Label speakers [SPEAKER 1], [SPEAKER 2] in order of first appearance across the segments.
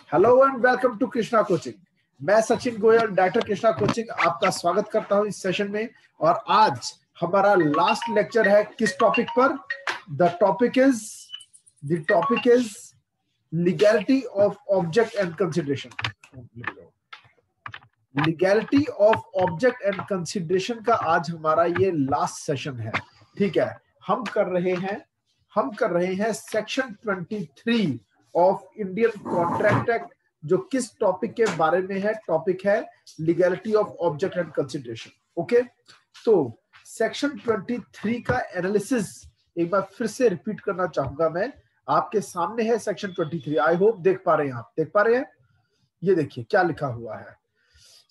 [SPEAKER 1] Hello and welcome to Krishna coaching. मैं Sachin Goyal, director Krishna coaching, आपका स्वागत करता हूं इस सेशन में। और आज हमारा लास्ट लेक्चर है किस टॉपिक पर? The topic is legality of object and consideration. Legality of object and consideration का आज हमारा ये लास्ट सेशन है। ठीक है, हम कर रहे हैं section 23 of Indian contract act, जो किस टॉपिक के बारे में है? टॉपिक है legality of object and consideration. Okay, तो सेक्शन 23 का एनालिसिस एक बार फिर से रिपीट करना चाहूंगा मैं। आपके सामने है सेक्शन 23। आई होप देख पा रहे हैं, आप देख पा रहे हैं? ये देखिए क्या लिखा हुआ है।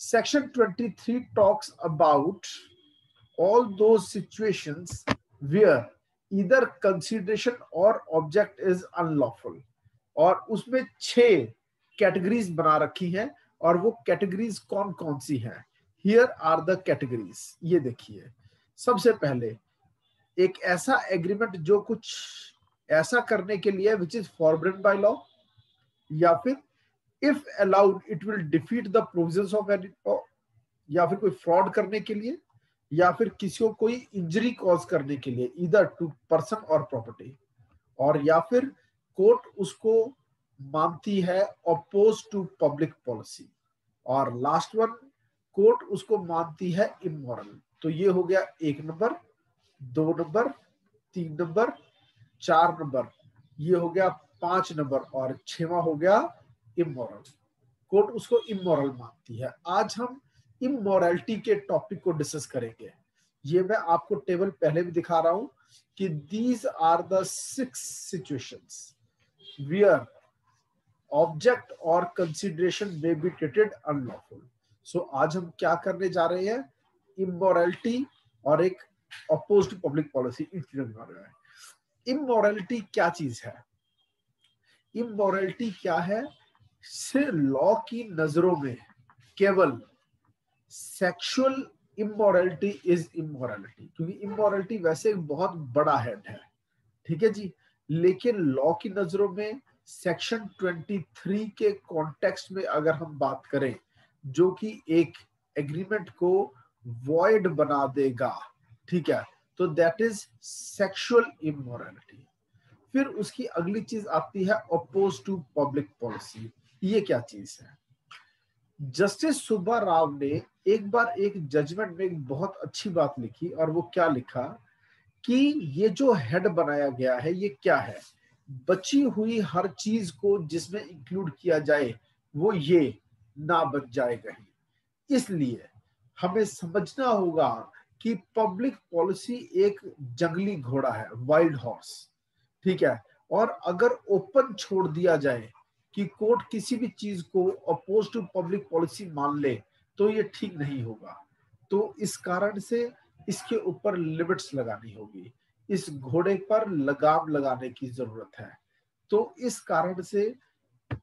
[SPEAKER 1] Section 23 talks about all those situations where either consideration or object is unlawful, और उसमें 6 कैटेगरीज बना रखी हैं, और वो कैटेगरीज कौन कौन सी हैं? Here are the categories। ये देखिए, सबसे पहले एक ऐसा एग्रीमेंट जो कुछ ऐसा करने के लिए which is forbidden by law, या फिर if allowed it will defeat the provisions of any, या फिर कोई फ्रॉड करने के लिए, या फिर किसी को कोई इंजरी कॉज करने के लिए, इधर टू पर्सन और प्रॉपर्टी, और या फिर कोर्ट उसको मानती है अपोज टू पब्लिक पॉलिसी, और लास्ट वन कोर्ट उसको मानती है इमोरल। तो ये हो गया 1 नंबर, 2 नंबर, 3 नंबर, 4 नंबर, ये हो गया 5 नंबर, और 6वां हो गया इमोरल। कोर्ट उसको इमोरल मानती है। आज हम इमोरलिटी के टॉपिक को डिस्कस करेंगे। ये मैं आपको टेबल पहले भी दिखा रहा हूं कि these are the 6 situations where object or consideration may be treated unlawful. So आज हम क्या करने जा रहे हैं? इमोरलिटी और एक अपोज्ड पब्लिक पॉलिसी इमोरलिटी क्या चीज है? इमोरलिटी क्या है? सिर्फ लॉ की नजरों में केवल सेक्सुअल इमोरलिटी इज इमोरलिटी, क्योंकि इमोरलिटी वैसे एक बहुत बड़ा हेड है, ठीक है जी। लेकिन लॉ की नजरों में सेक्शन 23 के कॉन्टेक्स्ट में अगर हम बात करें, जो कि एक एग्रीमेंट को वॉइड बना देगा, ठीक है, तो दैट इज सेक्सुअल इमोरलिटी। फिर उसकी अगली चीज आती है अपोज टू पब्लिक पॉलिसी। ये क्या चीज है? जस्टिस सुब्बा राव ने एक बार एक जजमेंट में एक बहुत अच्छी बात लिखी, और वो क्या लिखा कि ये जो हेड बनाया गया है ये क्या है? बची हुई हर चीज को जिसमें इंक्लूड किया जाए वो ये ना बच जाएगा ही। इसलिए हमें समझना होगा कि पब्लिक पॉलिसी एक जंगली घोड़ा है, वाइल्ड हॉर्स, ठीक है। और अगर ओपन छोड़ दिया जाए कि कोर्ट किसी भी चीज को अपोज टू पब्लिक पॉलिसी मान ले, तो ये ठीक नहीं होगा। तो इस कारण से इसके ऊपर लिमिट्स लगानी होगी, इस घोड़े पर लगाम लगाने की जरूरत है। तो इस कारण से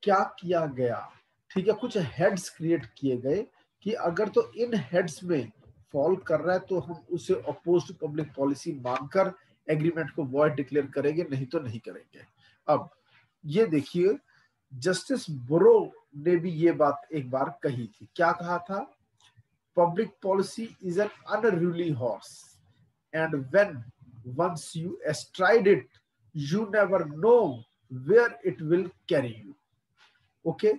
[SPEAKER 1] क्या किया गया, ठीक है, कुछ हेड्स क्रिएट किए गए कि अगर तो इन हेड्स में फॉल कर रहा है तो हम उसे अपोज टू पब्लिक पॉलिसी मानकर एग्रीमेंट को वॉइड डिक्लेयर करेंगे, नहीं तो नहीं करेंगे। अब ये देखिए, जस्टिस बोरो ने भी ये बात एक बार कही थी। क्या कहा था? Public policy is an unruly horse and when once you astride it you never know where it will carry you. Okay,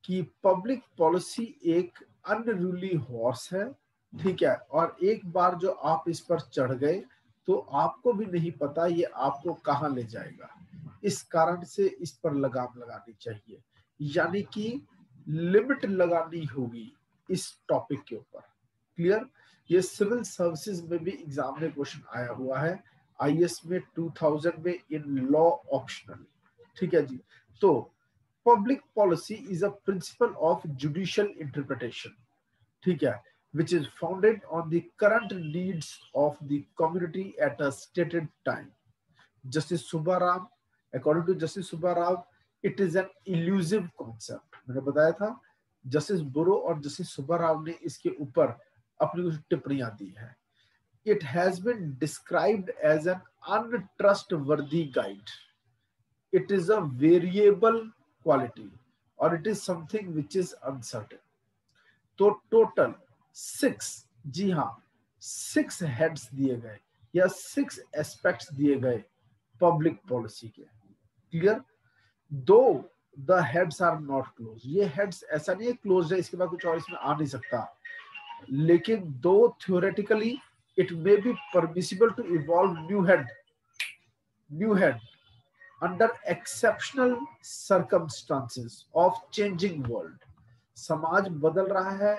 [SPEAKER 1] कि पब्लिक पॉलिसी एक अनरूली हॉर्स है, ठीक है, और एक बार जो आप इस पर चढ़ गए तो आपको भी नहीं पता ये आपको कहां ले जाएगा। इस कारण से इस पर लगाम लगानी चाहिए, यानी कि लिमिट लगानी होगी इस टॉपिक के ऊपर। क्लियर? ये सिविल सर्विसेज में भी एग्जाम में क्वेश्चन आया हुआ है, आईएएस में 2000 में इन लॉ ऑप्शनल, ठीक है जी। तो public policy is a principle of judicial interpretation, ठीक है, which is founded on the current needs of the community at a stated time. Justice Subba Ram, according to Justice Subba Rao, it is an elusive concept. मैंने बताया था, justice बोरो और justice Subba Rao ने इसके ऊपर अपनी कुछ टिप्पणियां दी है। It has been described as an untrustworthy guide. It is a variable quality. और it is something which is uncertain. तो टोटल 6, जी हाँ 6 हेड्स दिए गए या 6 एस्पेक्ट्स दिए गए पब्लिक पॉलिसी के। Clear? Though the heads are not close, ये हेड्स ऐसा नहीं है क्लोज है इसके बाद कुछ और इसमें आ नहीं सकता, लेकिन though theoretically it may be permissible to evolve new head under exceptional circumstances of changing world. समाज बदल रहा है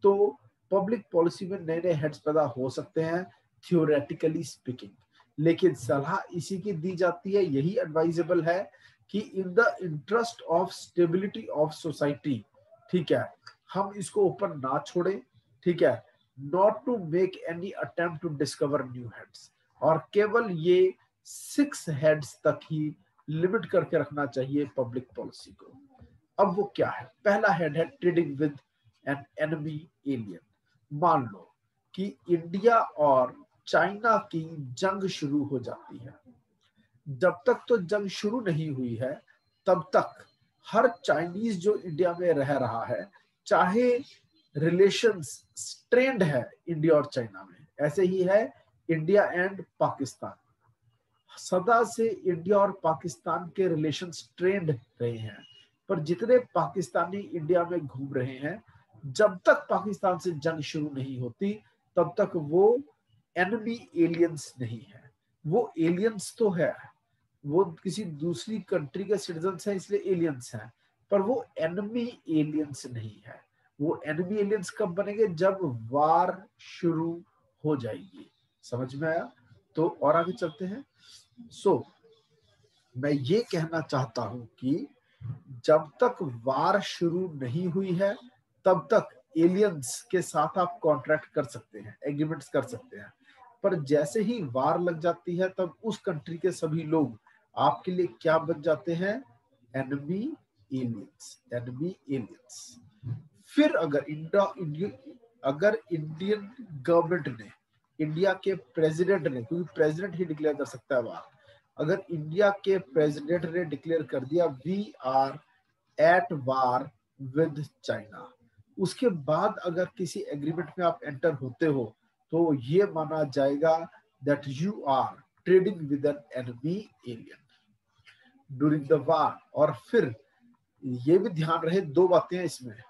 [SPEAKER 1] तो पब्लिक पॉलिसी में नए नए हेड्स पैदा हो सकते हैं थ्योरेटिकली स्पीकिंग, लेकिन सलाह इसी की दी जाती है, यही एडवाइजेबल है कि in the interest of stability of society, ठीक है, हम इसको ऊपर ना छोड़े, ठीक है, not to make any attempt to discover new heads, और केवल ये 6 हेड्स तक ही लिमिट करके रखना चाहिए पब्लिक पॉलिसी को। अब वो क्या है? पहला हेड है trading with an enemy alien. मान लो कि इंडिया और चाइना की जंग शुरू हो जाती है। जब तक तो जंग शुरू नहीं हुई है तब तक हर चाइनीज जो इंडिया में रह रहा है, चाहे रिलेशंस स्ट्रेंड है इंडिया और चाइना में, ऐसे ही है इंडिया एंड पाकिस्तान, सदा से इंडिया और पाकिस्तान के रिलेशन स्ट्रेंड रहे हैं। पर जितने पाकिस्तानी इंडिया में घूम रहे हैं, जब तक पाकिस्तान से जंग शुरू नहीं होती तब तक वो एनिमी एलियंस नहीं है। वो एलियंस तो है, वो किसी दूसरी कंट्री के सिटीजन्स हैं इसलिए एलियंस हैं, पर वो एनिमी एलियंस नहीं है। वो एनिमी एलियंस कब बनेंगे? जब वार शुरू हो जाएगी। समझ में आया? तो और आगे चलते हैं। मैं ये कहना चाहता हूं कि जब तक वार शुरू नहीं हुई है तब तक एलियंस के साथ आप कॉन्ट्रैक्ट कर सकते हैं, एग्रीमेंट्स कर सकते हैं, पर जैसे ही वार लग जाती है तब उस कंट्री के सभी लोग आपके लिए क्या बन जाते हैं? Enemy aliens. फिर अगर इंडियन गवर्नमेंट ने, इंडिया के प्रेसिडेंट ने, क्योंकि प्रेसिडेंट ही डिक्लेयर कर सकता है वार, अगर इंडिया के प्रेसिडेंट ने डिक्लेयर कर दिया we are at war with China, उसके बाद अगर किसी एग्रीमेंट में आप एंटर होते हो तो ये माना जाएगा that you are trading with an enemy alien during the war. और फिर ये भी ध्यान रहे, दो बातें इसमें,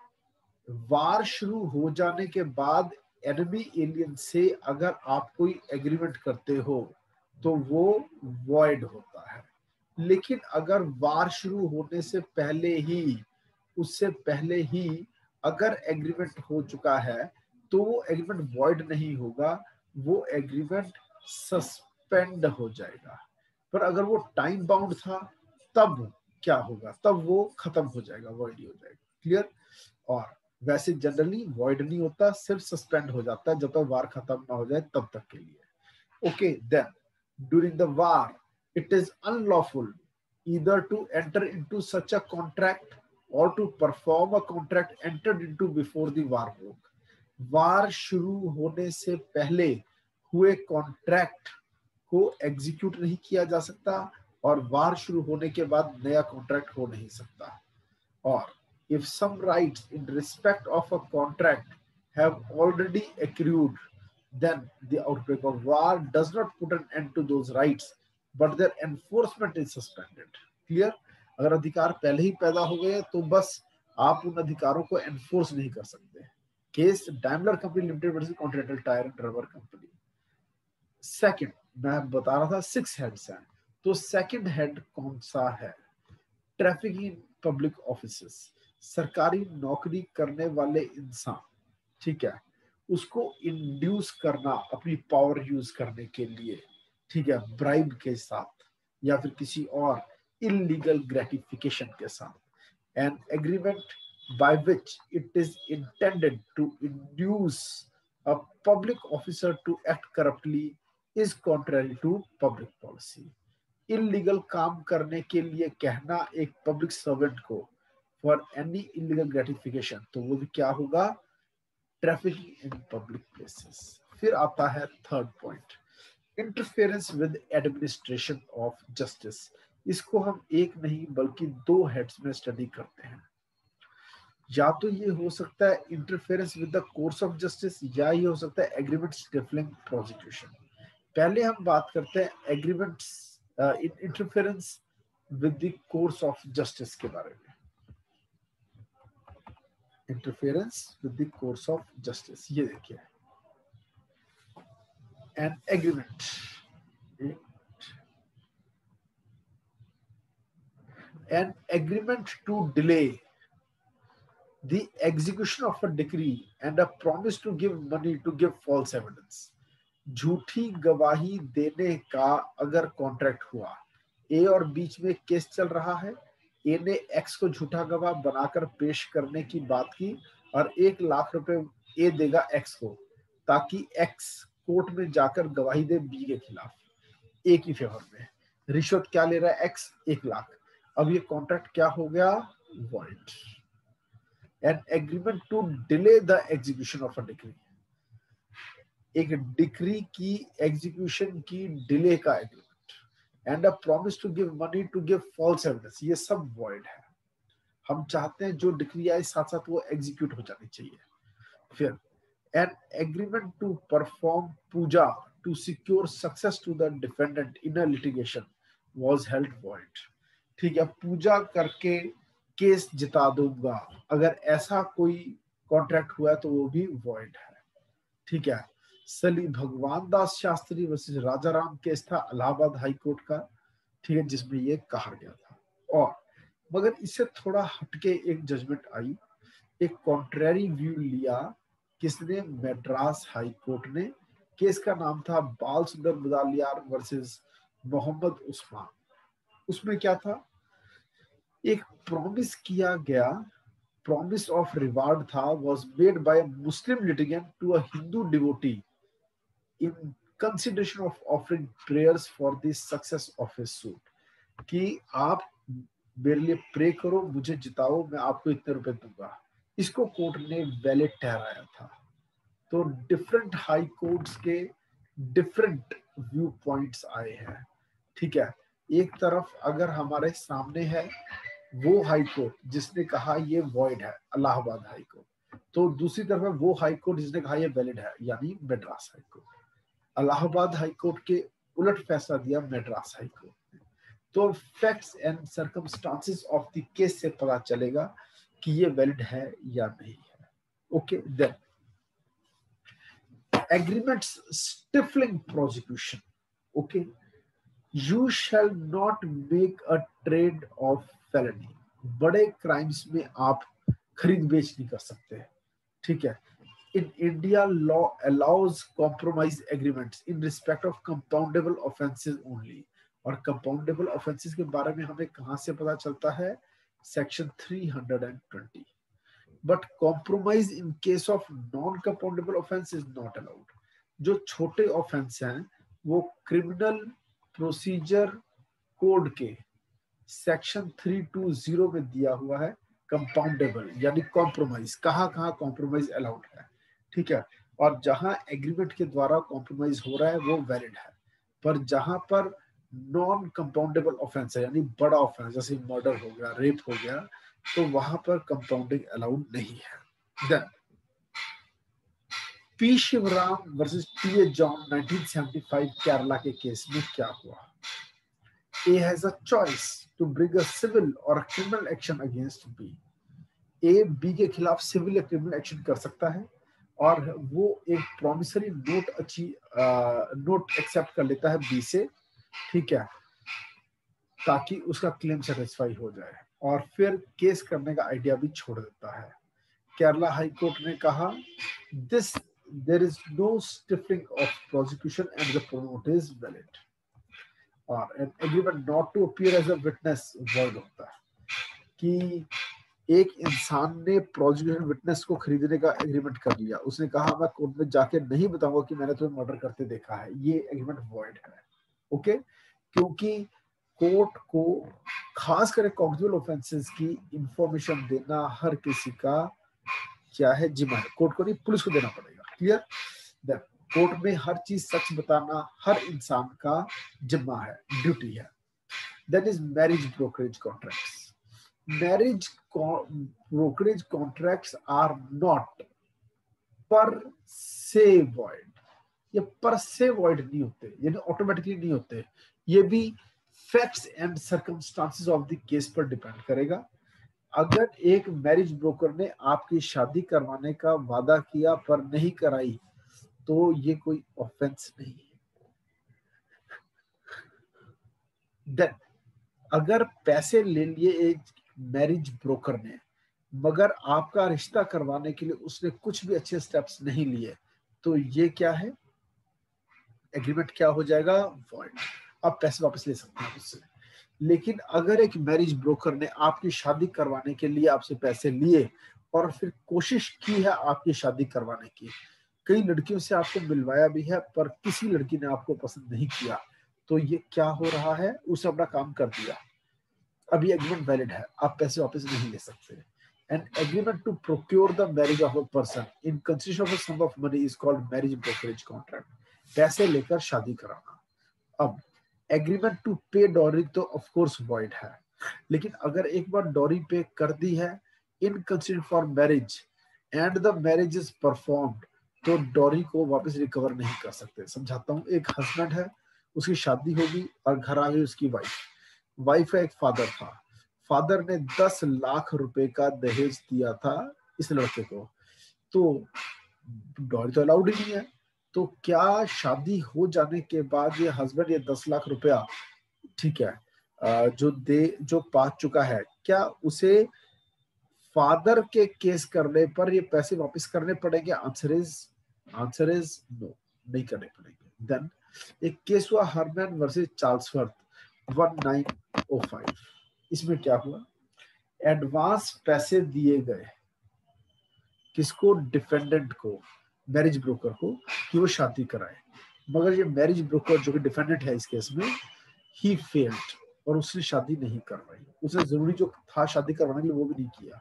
[SPEAKER 1] वार शुरू हो जाने के बाद एनिमी एलियन से अगर आप कोई एग्रीमेंट करते हो तो वो वॉइड होता है, लेकिन अगर वार शुरू होने से पहले ही, उससे पहले ही अगर एग्रीमेंट हो चुका है तो वो एग्रीमेंट वॉइड नहीं होगा, वो एग्रीमेंट सस्पेंड हो जाएगा। पर अगर वो टाइम बाउंड था तब क्या होगा? तब वो खत्म हो जाएगा, वॉइड ही हो जाएगा। क्लियर? और वैसे जनरली वॉइड नहीं होता, सिर्फ सस्पेंड हो जाता है जब तक वार खत्म ना हो जाए तब तक के लिए। Okay, then during the war it is unlawful either to enter into such a contract or to perform a contract entered into before the war broke। वार शुरू होने से पहले हुए कॉन्ट्रैक्ट को एग्जीक्यूट नहीं किया जा सकता और वार शुरू होने के बाद नया कॉन्ट्रैक्ट हो नहीं सकता। और if some rights in respect of a contract have already accrued, then the outbreak of war does not put an end to those rights, but their enforcement is suspended। Clear? अगर अधिकार पहले ही पैदा हो गए तो बस आप उन अधिकारों को एनफोर्स नहीं कर सकते। Case Daimler company limited versus continental tyre and rubber company. Second, मैं बता रहा था 6 हेड्स हैं, तो सेकंड हेड कौन सा है? Trafficking in public offices. सरकारी नौकरी करने वाले इंसान, ठीक है, उसको इंड्यूस करना अपनी पावर यूज करने के लिए, ठीक है, ब्राइब के साथ या फिर किसी और इलीगल ग्रेटिफिकेशन के साथ। An agreement by which it is intended to induce a public officer to act corruptly is contrary to public policy। Illegal काम करने के लिए कहना एक पब्लिक सर्वेंट को फॉर एनी इलीगल ग्रेटिफिकेशन, तो वो भी क्या होगा? Trafficking in public places. फिर आता है third point, interference with administration of justice. इसको हम एक नहीं बल्कि 2 हेड्स में स्टडी करते हैं। या तो ये हो सकता है interference with the course of justice, या ये हो सकता है एग्रीमेंट स्टिफलिंग प्रोसिक्यूशन। पहले हम बात करते हैं agreements interference with the course of justice के बारे में। Interference with the course of justice, ये देखिए an agreement, an agreement to delay the execution of a decree and a promise to give money to give false evidence। झूठी गवाही देने का अगर कॉन्ट्रैक्ट हुआ, ए और बीच में केस चल रहा है, ए ने एक्स को झूठा गवाह बनाकर पेश करने की बात की और 1 लाख रुपए ए देगा एक्स को ताकि एक्स कोर्ट में जाकर गवाही दे बी के खिलाफ, ए की फेवर में। रिश्वत क्या ले रहा है एक्स? 1 लाख। अब ये कॉन्ट्रैक्ट क्या हो गया? Void. An agreement to delay the execution of a decree, एक डिक्री की एग्जीक्यूशन की डिले का agreement, and a promise to give money to give false evidence, ये सब वॉइड है। हम चाहते हैं जो डिक्री आए साथ साथ वो एग्जीक्यूट हो जानी चाहिए। फिर an agreement to perform puja to secure success to the defendant in a litigation was held void. ठीक है, पूजा करके केस जिता दूंगा, अगर ऐसा कोई कॉन्ट्रैक्ट हुआ है तो वो भी वॉइड है। ठीक है, सली भगवान दास शास्त्री वर्सेस राजा राम केस था इलाहाबाद हाई कोर्ट का, ठीक है, जिसमें ये कहा गया था। और मगर इससे थोड़ा हटके एक जजमेंट आई, एक कॉन्ट्रेरी व्यू लिया, किसने? मद्रास हाई कोर्ट ने। केस का नाम था बाल सुंदर मुदलियार वर्सेस मोहम्मद उस्मान। उसमें क्या था? एक प्रॉमिस किया गया, प्रॉमिस ऑफ रिवार्ड था, was made by Muslim litigant to a Hindu devotee in consideration of offering prayers for the success of his suit, कि आप मेरे लिए प्रे करो, मुझे जिताओ, मैं आपको इतने रुपए दूंगा। इसको कोर्ट ने वैलिड ठहराया था। तो डिफरेंट हाई कोर्ट्स के डिफरेंट व्यू पॉइंट्स आए हैं। ठीक है, एक तरफ अगर हमारे सामने है वो हाई कोर्ट जिसने कहा ये वॉइड है, इलाहाबाद हाई कोर्ट, तो दूसरी तरफ है वो हाई कोर्ट जिसने कहा ये वैलिड है, यानी Madras high court. Allahabad high court के उलट फैसला दिया मद्रास हाई कोर्ट ने। तो facts and circumstances of the case से पता चलेगा कि ये वैलिड है या नहीं है। Okay, then agreements stifling prosecution। okay, you shall not make a trade of felony। बड़े क्राइम्स में आप खरीद बेच नहीं कर सकते। ठीक है, in India law allows compromise agreements in respect of compoundable offenses only। और compoundable offenses के बारे में हमें कहां से पता चलता है? Section 320। But compromise in case of non compoundable offence is not allowed. जो छोटे ऑफेंस हैं वो क्रिमिनल प्रोसीजर कोड के सेक्शन 320 में दिया हुआ है कंपाउंडेबल, यानी कॉम्प्रोमाइज, कहाँ कहाँ कॉम्प्रोमाइज अलाउड है। ठीक है, और जहां एग्रीमेंट के द्वारा कॉम्प्रोमाइज हो रहा है वो वैलिड है, पर जहां पर नॉन कंपाउंडेबल ऑफेंस है, यानी बड़ा ऑफेंस जैसे मर्डर हो गया, रेप हो गया, तो वहां पर कंपाउंडिंग अलाउड नहीं है। Then P Shivram versus T A John 1975 Kerala के केस में क्या हुआ? A has a choice to bring a civil or criminal action against B. A B के खिलाफ सिविल या क्रिमिनल एक्शन कर सकता है और वो एक प्रॉमिसरी नोट एक्सेप्ट कर लेता है बी से, ठीक है, ताकि उसका क्लेम सेटिस्फाई हो जाए, और फिर केस करने का आइडिया भी छोड़ देता है। केरला हाई कोर्ट ने कहा this there is no stifling of prosecution and the promote is valid. और an agreement not to appear as a witness word होता है कि एक इंसान ने प्रोसिक्यूशन विटनेस को खरीदने का एग्रीमेंट कर लिया, उसने कहा मैं कोर्ट में जाके नहीं बताऊंगा कि मैंने तुम्हें मर्डर करते देखा है, ये एग्रीमेंट वॉइड है। ओके, क्योंकि कोर्ट को खास करके कॉग्निटिव ऑफेंसेस की इंफॉर्मेशन देना हर किसी का क्या है, जिम्मा है। कोर्ट को नहीं, पुलिस को देना पड़ेगा। क्लियर? देन कोर्ट में हर चीज सच बताना हर इंसान का जिम्मा है, ड्यूटी है। That is marriage brokerage contracts. Marriage brokerage contracts are not per se void. ये पर से वॉइड नहीं होते, यानी ऑटोमेटिकली नहीं होते, ये भी facts and circumstances of the case पर डिपेंड करेगा। अगर एक मैरिज ब्रोकर ने आपकी शादी करवाने का वादा किया पर नहीं कराई तो ये कोई ऑफेंस नहीं है। देन अगर पैसे ले लिए एक मैरिज ब्रोकर ने मगर आपका रिश्ता करवाने के लिए उसने कुछ भी अच्छे स्टेप्स नहीं लिए तो ये क्या है, एग्रीमेंट क्या हो जाएगा, वॉइड। आप पैसे वापस ले सकते हैं उससे। लेकिन अगर एक मैरिज ब्रोकर ने आपकी शादी करवाने के लिए आपसे पैसे लिए और फिर कोशिश की है आपकी शादी करवाने की, कई लड़कियों से आपको मिलवाया भी है पर किसी लड़की ने आपको पसंद नहीं किया, तो ये क्या हो रहा है, उसने अपना काम कर दिया, अभी एग्रीमेंट वैलिड है, आप पैसे वापस नहीं ले सकते। An agreement to procure the marriage of a person in consideration of a sum of money is called marriage brokerage contract. पैसे लेकर शादी कराना। अब एग्रीमेंट टू पे डॉरी तो ऑफ कोर्स वॉइड है, लेकिन अगर एक बार डॉरी पे कर दी है in consider for marriage and the marriage is performed तो डॉरी को वापस रिकवर नहीं कर सकते। समझाता हूँ, एक हस्बैंड है, उसकी शादी होगी और घर आ गई उसकी वाइफ है, एक फादर था, फादर ने 10 लाख रुपए का दहेज दिया था इस लड़के को, तो डॉरी तो अलाउड ही नहीं है, तो क्या शादी हो जाने के बाद ये हस्बैंड ये 10 लाख रुपया, ठीक है, जो पा चुका है, क्या उसे फादर के केस करने पर ये पैसे वापस करने पड़ेंगे? आंसर इज नो, नहीं करने पड़ेंगे। देन एक केस हुआ हरमैन वर्सेस चार्ल्सवर्थ 1905। इसमें क्या हुआ, एडवांस पैसे दिए गए किसको, डिफेंडेंट को, मैरिज ब्रोकर को, कि वो शादी कराए, मगर ये मैरिज ब्रोकर जो कि डिफेंडेंट है इस केस में, ही फेल्ड और उसने शादी नहीं करवाई, उसने जरूरी जो था शादी करवाने के लिए वो भी नहीं किया,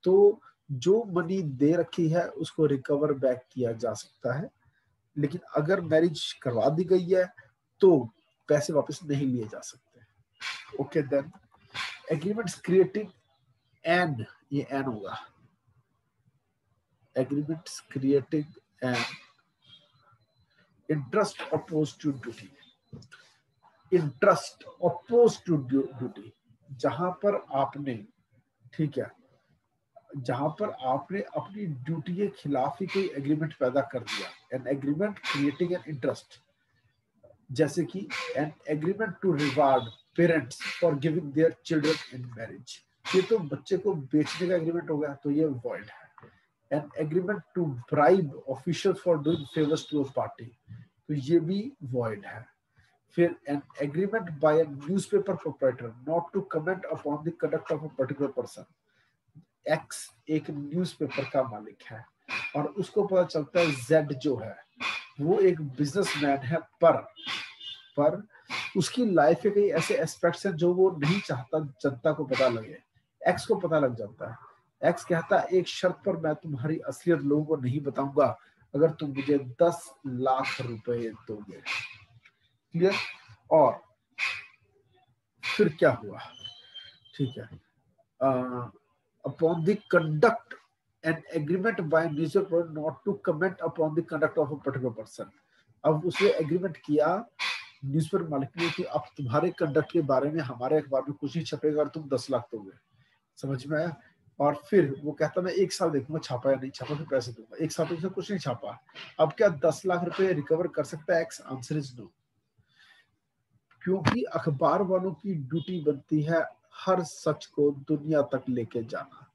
[SPEAKER 1] तो जो मनी दे रखी है उसको रिकवर बैक किया जा सकता है, लेकिन अगर मैरिज करवा दी गई है तो पैसे वापस नहीं लिए जा सकते। Okay, then agreements creating an, ये एन होगा, agreements creating an interest opposed to duty, interest opposed to duty, जहां पर आपने, ठीक है, जहां पर आपने अपनी ड्यूटी के खिलाफ ही कोई एग्रीमेंट पैदा कर दिया, an agreement creating an interest, जैसे कि an agreement to reward parents for giving their children in marriage, ये तो बच्चे को बेचने का एग्रीमेंट हो गया, तो ये वॉइड है। An agreement to bribe officials for doing favors to a party, तो ये भी void है। फिर an agreement by a newspaper proprietor not to comment upon the conduct of a particular person, X एक न्यूज़पेपर का मालिक है और उसको पता चलता है Z जो है वो एक बिजनेसमैन है, पर उसकी लाइफ के कई ऐसे एस्पेक्ट्स हैं जो वो नहीं चाहता जनता को पता लगे, X को पता लग जाता है। एक्स कहता है एक शर्त पर मैं तुम्हारी असलियत लोगों को नहीं बताऊंगा अगर तुम मुझे 10 लाख रुपए दोगे, क्लियर। और फिर क्या हुआ, ठीक है, upon the conduct an agreement by newspaper not to comment upon the conduct of a particular person, अब उसने एग्रीमेंट किया न्यूज़पेपर मालिक ने कि अब तुम्हारे कंडक्ट के बारे में हमारे अखबार में कुछ नहीं छपेगा और तुम 10 लाख दोगे, समझ में आया। और फिर वो कहता मैं 1 साल देखूंगा छापा या नहीं छापा, फिर पैसे दूंगा, 1 साल तो कुछ नहीं छापा, अब क्या 10 लाख रुपए रिकवर कर सकता है एक्स? आंसर इज नो, क्योंकि अखबार वालों की ड्यूटी बनती है हर सच को दुनिया तक लेके जाना,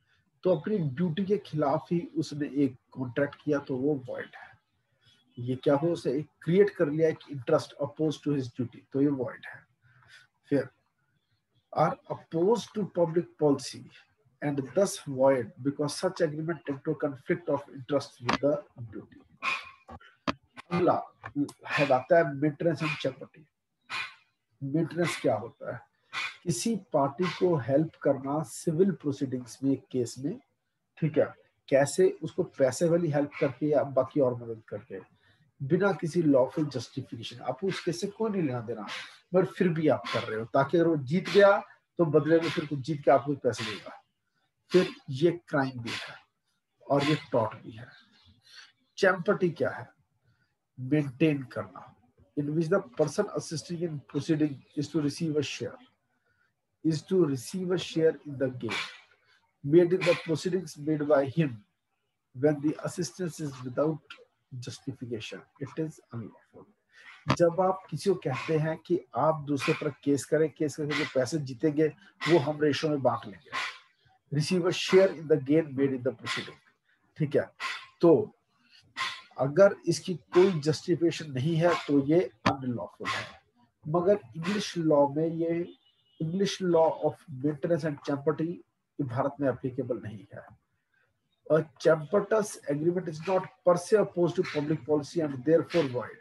[SPEAKER 1] तो अपनी ड्यूटी के खिलाफ ही उसने एक कॉन्ट्रैक्ट किया, तो वो वॉइड है। ये क्या हो, उसे एक क्रिएट कर लिया एक interest oppose to his duty, तो ये वॉइड है। फिर or oppose to public policy and thus void because such agreement tend to conflict of interest with the duty. अगला है आता है मेंटेनेंस एंड चेपटी। मेंटेनेंस क्या होता है, किसी पार्टी को हेल्प करना सिविल प्रोसीडिंग्स में, एक केस में, ठीक है, कैसे, उसको पैसे वाली हेल्प करके या बाकी और मदद करके बिना किसी लॉफुल जस्टिफिकेशन, आप उस केस से कोई नहीं लेना देना, मगर फिर भी आप कर रहे हो ताकि अगर वो जीत गया तो बदले में फिर कुछ जीत के आपको पैसे देगा। फिर ये क्राइम भी है और ये टॉट भी है। चैम्पर्टी क्या है? मेंटेन करना, in which the person assisting in proceeding is to receive a share in the gain made in the proceedings made by him when the assistance is without justification, it is unlawful। जब आप किसी को कहते हैं कि आप दूसरे पर केस करें, केस करके जो पैसे जीतेंगे वो हम रेशो में बांट लेंगे, receive a share in the gain made in the proceeding, ठीक है। तो अगर इसकी कोई जस्टिफिकेशन नहीं है तो ये अनलॉफुल है। मगर इंग्लिश लॉ में ये English law of maintenance and champerty Bharat में एप्लीकेबल नहीं है। A Champertus agreement is not per se opposed to public policy and therefore void.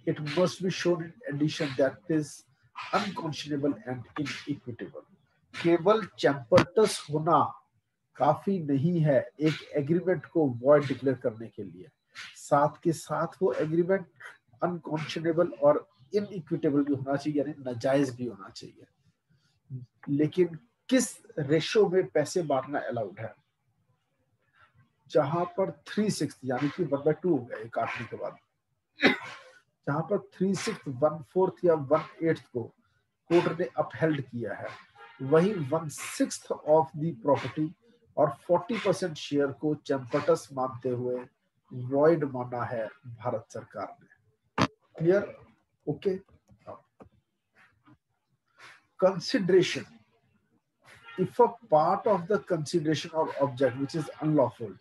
[SPEAKER 1] It must be shown in addition that it is unconscionable and inequitable। केवल चैम्पर्टस होना काफी नहीं है एक agreement को वॉइड डिक्लेयर करने के लिए, साथ के साथ वो एग्रीमेंट अनकॉन्शनेबल और इनइक्विटेबल भी होना चाहिए, यानी नाजायज भी होना चाहिए। लेकिन किस रेशो में पैसे बांटना अलाउड है? जहां पर 3/6 यानी कि 1/2 हो गया काटने के बाद, जहां पर 3/6, 1/4 या 1/8 को कोर्ट ने अपहेल्ड किया है, वही 1/6 ऑफ द प्रॉपर्टी और 40% शेयर को चैम्पर्टस मानते हुए वॉइड माना है भारत सरकार ने। Clear? Okay. Consideration, if a part of the consideration or object which is unlawful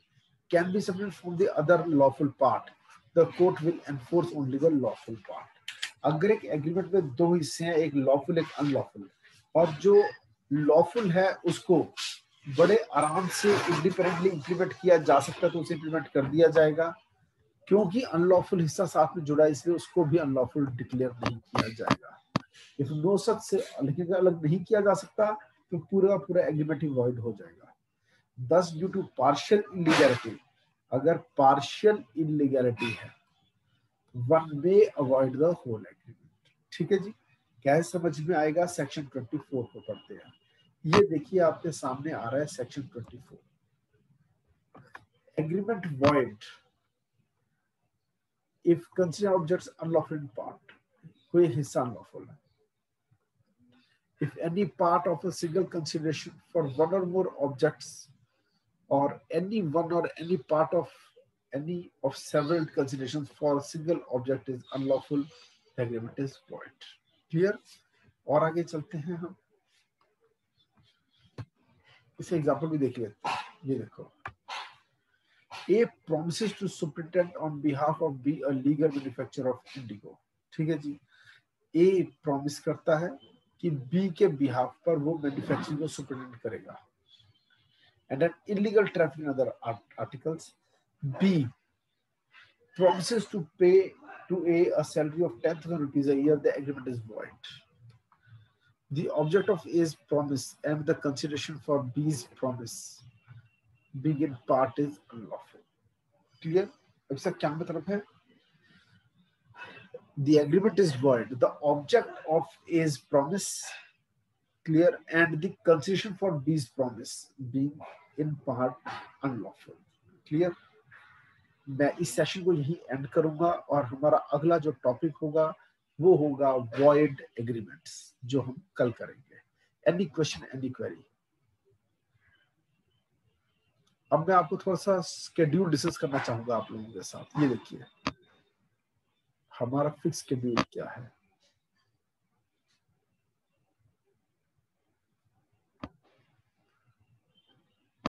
[SPEAKER 1] can be separated from the other lawful part, the court will enforce only the lawful part। अगर एक agreement में दो हिस्से हैं, एक lawful एक unlawful, और जो लॉफुल है उसको बड़े आराम से इंडिपेंडेंटली इंप्लीमेंट किया जा सकता है तो उसे इंप्लीमेंट कर दिया जाएगा, क्योंकि अनलॉफुल हिस्सा साथ में जुड़ा है इसलिए उसको भी अनलॉफुल डिक्लेयर नहीं किया जाएगा। इफ नो सच से अलग नहीं किया जा सकता तो पूरा पूरा एग्रीमेंट ही वॉइड हो जाएगा। Thus, due to partial illegality, अगर पार्शियल इलीगैलिटी है, one may avoid the whole agreement. ठीक है जी, क्या समझ में आएगा? सेक्शन 24 को पढ़ते हैं। ये देखिए आपके सामने आ रहा है section 24, agreement void if consider objects unlawful in part, कोई हिस्सा अनलॉफुल है। If any part of a single consideration for one or more objects or any one or any part of any of several considerations for a single object is unlawful, the agreement is void। Clear? और आगे चलते हैं हम, इसे example भी देख लेते हैं। ये देखो, A promises to superintend on behalf of B a legal manufacturer of indigo। ठीक है जी, A प्रॉमिस करता है कि बी के बिहाफ पर वो मैन्युफैक्चरिंग को सुपरिटेंड करेगा। And an illegal traffic in other articles, be promises to pay to A a salary of 10,000 rupees a year, the agreement is void। The object of A's promise and the consideration for B's promise being in part is unlawful। Clear? अब इसका क्या मतलब है? The agreement is void, the object of A's promise, clear, and the consideration for B's promise being in part unlawful। Clear? मैं इस session को यही and करूंगा और हमारा अगला जो टॉपिक होगा वो होगा void agreements, जो हम कल करेंगे। Any question, any query? अब मैं आपको थोड़ा सा स्केड्यूल डिस्कस करना चाहूंगा आप लोगों के साथ। ये देखिए हमारा फिक्स शेड्यूल क्या है।